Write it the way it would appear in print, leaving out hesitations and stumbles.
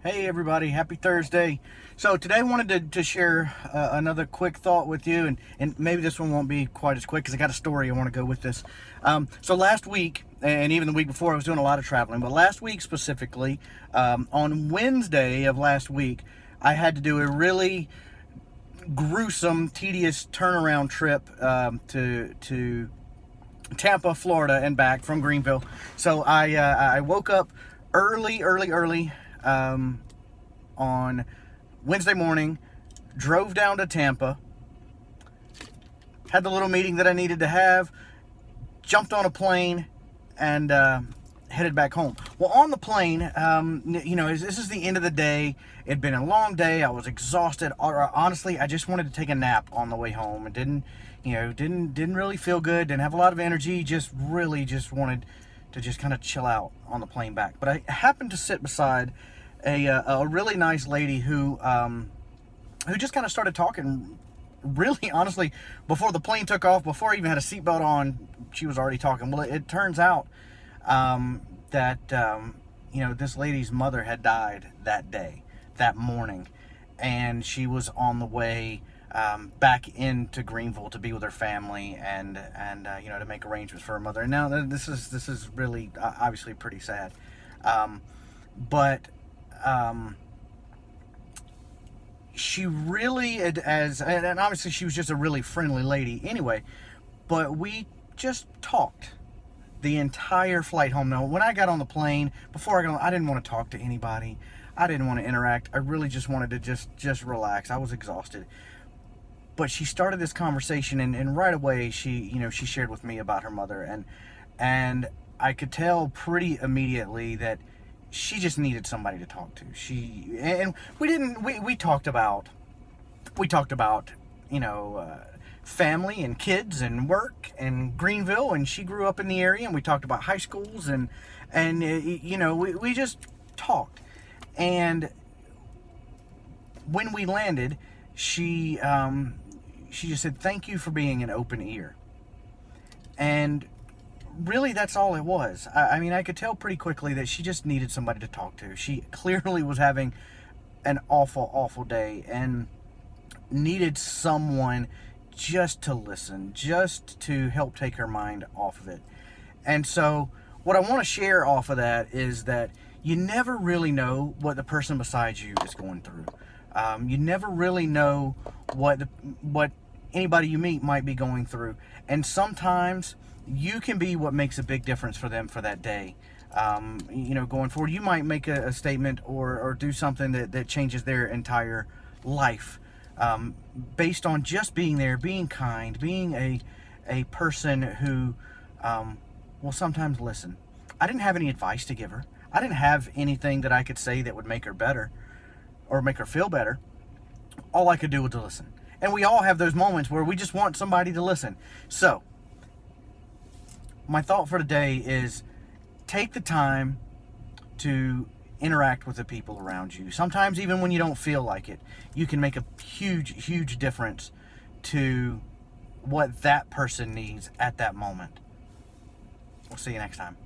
Hey everybody, happy Thursday. So today I wanted to share another quick thought with you, and maybe this one won't be quite as quick because I got a story I want to go with this. So last week, and even the week before, I was doing a lot of traveling, but last week specifically, on Wednesday of last week, I had to do a really gruesome, tedious turnaround trip to Tampa, Florida, and back from Greenville. So I woke up early on Wednesday morning, drove down to Tampa, had the little meeting that I needed to have, jumped on a plane, and headed back home. Well, on the plane, this is the end of the day. It'd been a long day. I was exhausted. Honestly, I just wanted to take a nap on the way home. It didn't really feel good. Didn't have a lot of energy. Just wanted to just kind of chill out on the plane back. But I happened to sit beside a really nice lady who just kind of started talking. Really, honestly, before the plane took off, before I even had a seatbelt on, she was already talking. Well, it turns out that this lady's mother had died that morning, and she was on the way back into Greenville to be with her family and to make arrangements for her mother. And now this is really obviously pretty sad, but she really, and obviously she was just a really friendly lady anyway, but we just talked the entire flight home. Now, when I got on the plane, I didn't want to talk to anybody. I didn't want to interact. I really just wanted to just relax. I was exhausted. But she started this conversation, and right away she shared with me about her mother, and I could tell pretty immediately that she just needed somebody to talk to. We talked about family and kids and work and Greenville, and she grew up in the area, and we talked about high schools, and we just talked. And when we landed, she just said, "Thank you for being an open ear." And really, that's all it was. I could tell pretty quickly that she just needed somebody to talk to. She clearly was having an awful day and needed someone just to listen, just to help take her mind off of it. And so what I want to share off of that is that you never really know what the person beside you is going through. You never really know what anybody you meet might be going through. And sometimes you can be what makes a big difference for them for that day. Going forward, you might make a statement or do something that changes their entire life, based on just being there, being kind, being a person who will sometimes listen. I didn't have any advice to give her. I didn't have anything that I could say that would make her better or make her feel better. All I could do was to listen. And we all have those moments where we just want somebody to listen. So my thought for today is take the time to interact with the people around you. Sometimes even when you don't feel like it, you can make a huge difference to what that person needs at that moment. We'll see you next time.